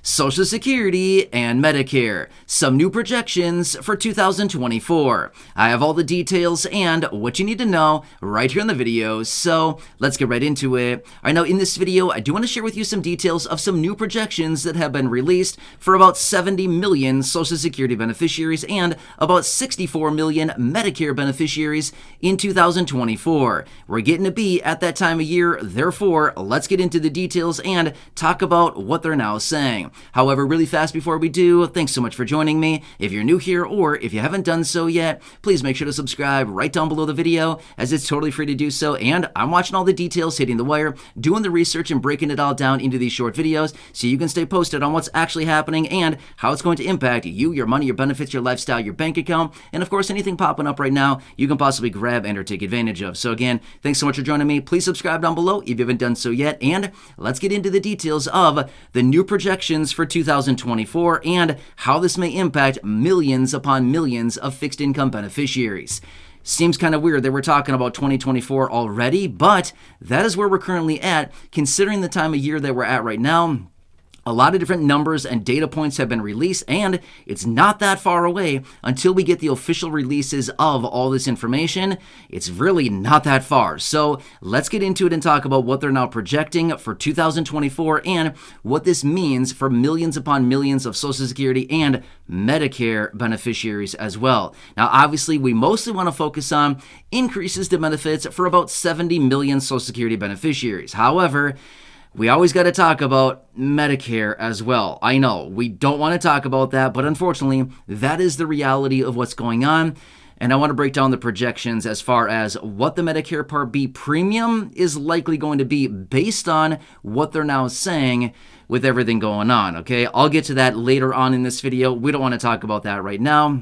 Social Security and Medicare, some new projections for 2024. I have all the details and what you need to know right here in the video, so let's get right into it. All right, now in this video, I do want to share with you some details of some new projections that have been released for about 70 million Social Security beneficiaries and about 64 million Medicare beneficiaries in 2024. We're getting to be at that time of year, therefore, let's get into the details and talk about what they're now saying. However, really fast before we do, thanks so much for joining me. If you're new here or if you haven't done so yet, please make sure to subscribe right down below the video, as it's totally free to do so. And I'm watching all the details, hitting the wire, doing the research and breaking it all down into these short videos so you can stay posted on what's actually happening and how it's going to impact you, your money, your benefits, your lifestyle, your bank account, and of course anything popping up right now you can possibly grab and or take advantage of. So again, thanks so much for joining me. Please subscribe down below if you haven't done so yet, and let's get into the details of the new projections for 2024 and how this may impact millions upon millions of fixed income beneficiaries. Seems kind of weird that we're talking about 2024 already, but that is where we're currently at, considering the time of year that we're at right now. A lot of different numbers and data points have been released, and it's not that far away until we get the official releases of all this information. It's really not that far. So let's get into it and talk about what they're now projecting for 2024 and what this means for millions upon millions of Social Security and Medicare beneficiaries as well. Now, obviously, we mostly want to focus on increases to benefits for about 70 million Social Security beneficiaries. However, we always got to talk about Medicare as well. I know we don't want to talk about that, but unfortunately, that is the reality of what's going on. And I want to break down the projections as far as what the Medicare Part B premium is likely going to be based on what they're now saying with everything going on, okay? I'll get to that later on in this video. We don't want to talk about that right now.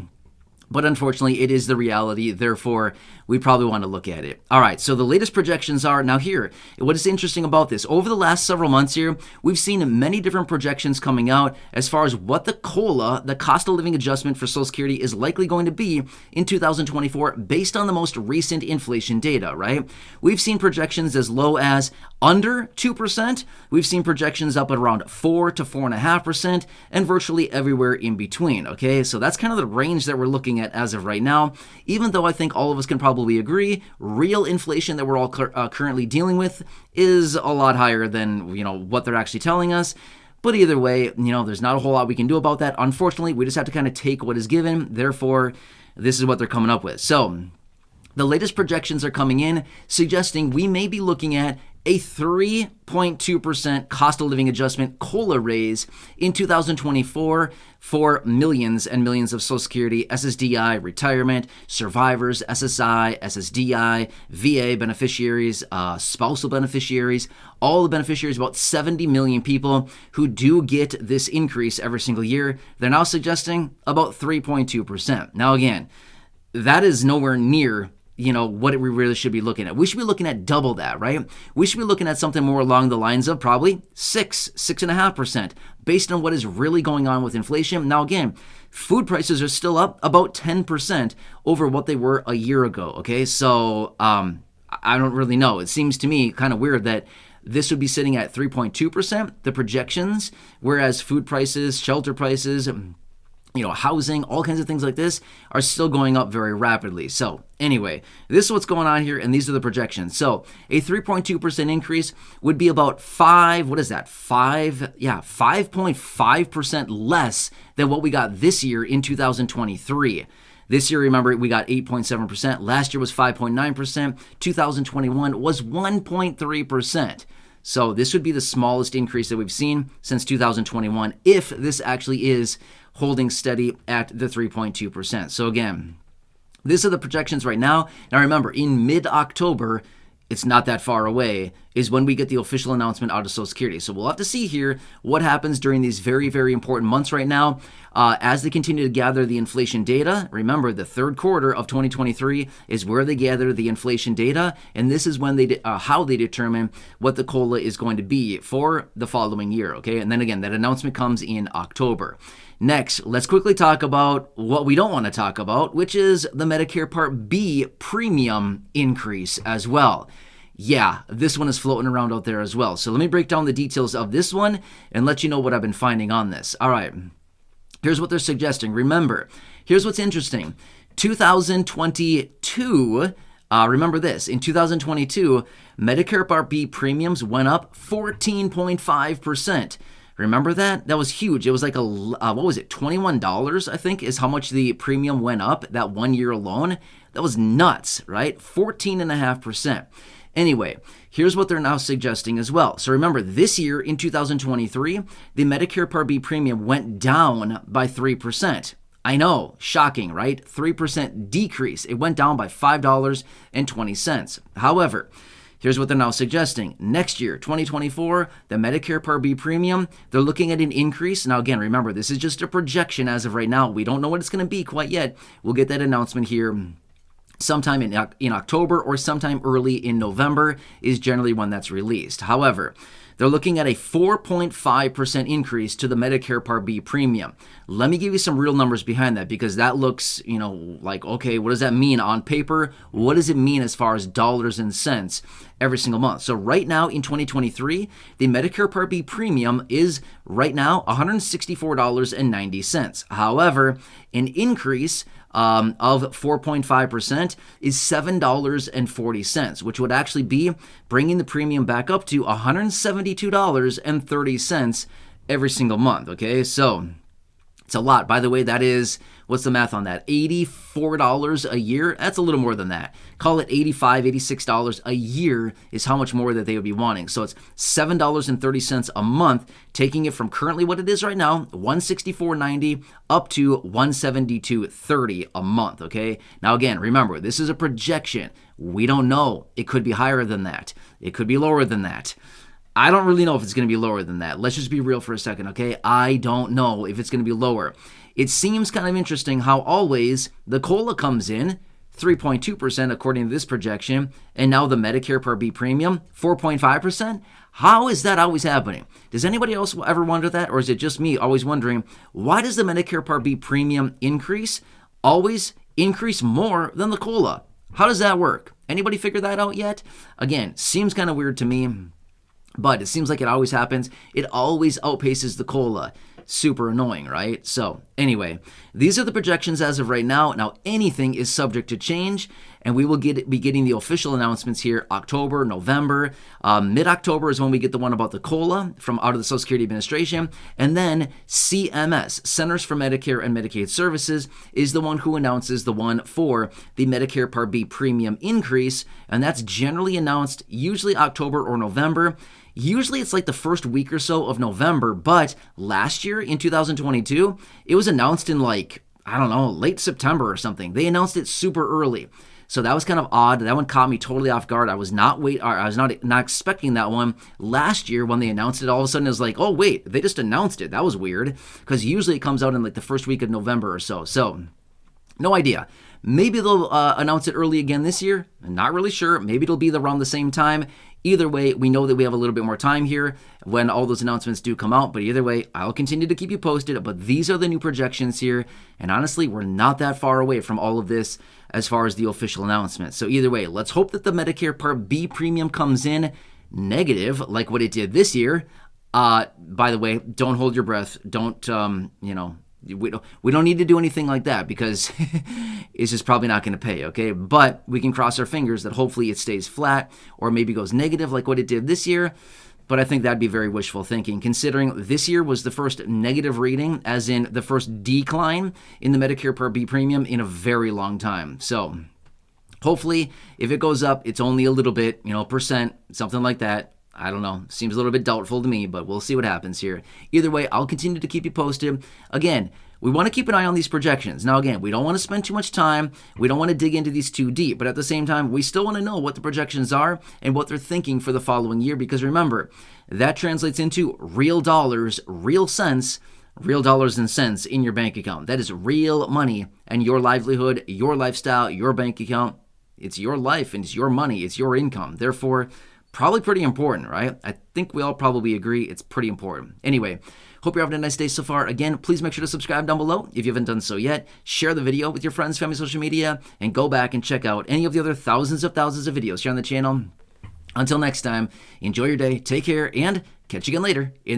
But unfortunately, it is the reality. Therefore, we probably want to look at it. All right, so the latest projections are, now here, what is interesting about this, over the last several months here, we've seen many different projections coming out as far as what the COLA, the cost of living adjustment for Social Security, is likely going to be in 2024 based on the most recent inflation data, right? We've seen projections as low as under 2%. We've seen projections up at around 4 to 4.5%, and virtually everywhere in between, okay? So that's kind of the range that we're looking at as of right now, even though I think all of us can probably agree real inflation that we're all currently dealing with is a lot higher than, what they're actually telling us. But either way, there's not a whole lot we can do about that. Unfortunately, we just have to kind of take what is given. Therefore, this is what they're coming up with. So the latest projections are coming in suggesting we may be looking at a 3.2% cost of living adjustment COLA raise in 2024 for millions and millions of Social Security, SSDI, retirement, survivors, SSI, SSDI, VA beneficiaries, spousal beneficiaries, all the beneficiaries, about 70 million people who do get this increase every single year. They're now suggesting about 3.2%. Now again, that is nowhere near what we really should be looking at. We should be looking at double that, right? We should be looking at something more along the lines of probably 6.5%, based on what is really going on with inflation. Now, again, food prices are still up about 10% over what they were a year ago, okay? So I don't really know. It seems to me kind of weird that this would be sitting at 3.2%, the projections, whereas food prices, shelter prices, housing, all kinds of things like this are still going up very rapidly. So anyway, this is what's going on here, and these are the projections. So a 3.2% increase would be about 5.5% less than what we got this year in 2023. This year, remember, we got 8.7%. Last year was 5.9%. 2021 was 1.3%. So this would be the smallest increase that we've seen since 2021 if this actually is holding steady at the 3.2%. So again, these are the projections right now. Now remember, in mid-October, it's not that far away, is when we get the official announcement out of Social Security. So we'll have to see here what happens during these very, very important months right now as they continue to gather the inflation data. Remember, the third quarter of 2023 is where they gather the inflation data, and this is when they how they determine what the COLA is going to be for the following year, okay? And then again, that announcement comes in October. Next, let's quickly talk about what we don't want to talk about, which is the Medicare Part B premium increase as well. Yeah, this one is floating around out there as well. So let me break down the details of this one and let you know what I've been finding on this. All right, here's what they're suggesting. Remember, here's what's interesting. 2022, remember this, in 2022, Medicare Part B premiums went up 14.5%. Remember that? That was huge. It was like what was it, $21, I think, is how much the premium went up that 1 year alone. That was nuts, right? 14.5%. Anyway, here's what they're now suggesting as well. So remember, this year in 2023, the Medicare Part B premium went down by 3%. I know, shocking, right? 3% decrease. It went down by $5.20. However, here's what they're now suggesting. Next year, 2024, the Medicare Part B premium, they're looking at an increase. Now, again, remember, this is just a projection as of right now. We don't know what it's going to be quite yet. We'll get that announcement here sometime in October or sometime early in November is generally when that's released. However, they're looking at a 4.5% increase to the Medicare Part B premium. Let me give you some real numbers behind that because that looks, like, okay, what does that mean on paper? What does it mean as far as dollars and cents every single month? So right now in 2023, the Medicare Part B premium is right now $164.90. However, an increase of 4.5% is $7.40, which would actually be bringing the premium back up to $172.30 every single month. Okay, so it's a lot. By the way, that is, what's the math on that? $84 a year? That's a little more than that. Call it $85, $86 a year is how much more that they would be wanting. So it's $7.30 a month, taking it from currently what it is right now, $164.90 up to $172.30 a month, okay? Now again, remember, this is a projection. We don't know. It could be higher than that. It could be lower than that. I don't really know if it's going to be lower than that. Let's just be real for a second, okay? I don't know if it's going to be lower. It seems kind of interesting how always the COLA comes in 3.2% according to this projection, and now the Medicare Part B premium 4.5%. How is that always happening? Does anybody else ever wonder that, or is it just me always wondering, why does the Medicare Part B premium always increase more than the COLA? How does that work? Anybody figure that out yet? Again, seems kind of weird to me. But it seems like it always happens. It always outpaces the COLA. Super annoying, right? So anyway, these are the projections as of right now. Now, anything is subject to change, and we will be getting the official announcements here October, November. Mid-October is when we get the one about the COLA from out of the Social Security Administration. And then CMS, Centers for Medicare and Medicaid Services, is the one who announces the one for the Medicare Part B premium increase. And that's generally announced usually October or November. Usually it's like the first week or so of November, but last year in 2022, it was announced in late September or something. They announced it super early. So that was kind of odd. That one caught me totally off guard. I was not expecting that one. Last year when they announced it, all of a sudden it was like, oh wait, they just announced it. That was weird because usually it comes out in like the first week of November or so. So no idea. Maybe they'll announce it early again this year. I'm not really sure. Maybe it'll be around the same time. Either way, we know that we have a little bit more time here when all those announcements do come out. But either way, I'll continue to keep you posted. But these are the new projections here. And honestly, we're not that far away from all of this as far as the official announcement. So either way, let's hope that the Medicare Part B premium comes in negative like what it did this year. By the way, don't hold your breath. Don't, we don't need to do anything like that because it's just probably not going to pay, okay? But we can cross our fingers that hopefully it stays flat or maybe goes negative like what it did this year. But I think that'd be very wishful thinking considering this year was the first negative reading, as in the first decline in the Medicare Part B premium in a very long time. So hopefully if it goes up, it's only a little bit, percent, something like that. I don't know. Seems a little bit doubtful to me, but we'll see what happens here. Either way, I'll continue to keep you posted. Again, we want to keep an eye on these projections. Now, again, we don't want to spend too much time. We don't want to dig into these too deep. But at the same time, we still want to know what the projections are and what they're thinking for the following year. Because remember, that translates into real dollars, real cents, real dollars and cents in your bank account. That is real money and your livelihood, your lifestyle, your bank account. It's your life and it's your money. It's your income. Therefore, probably pretty important, right? I think we all probably agree it's pretty important. Anyway, hope you're having a nice day so far. Again, please make sure to subscribe down below if you haven't done so yet. Share the video with your friends, family, social media, and go back and check out any of the other thousands of videos here on the channel. Until next time, enjoy your day, take care, and catch you again later in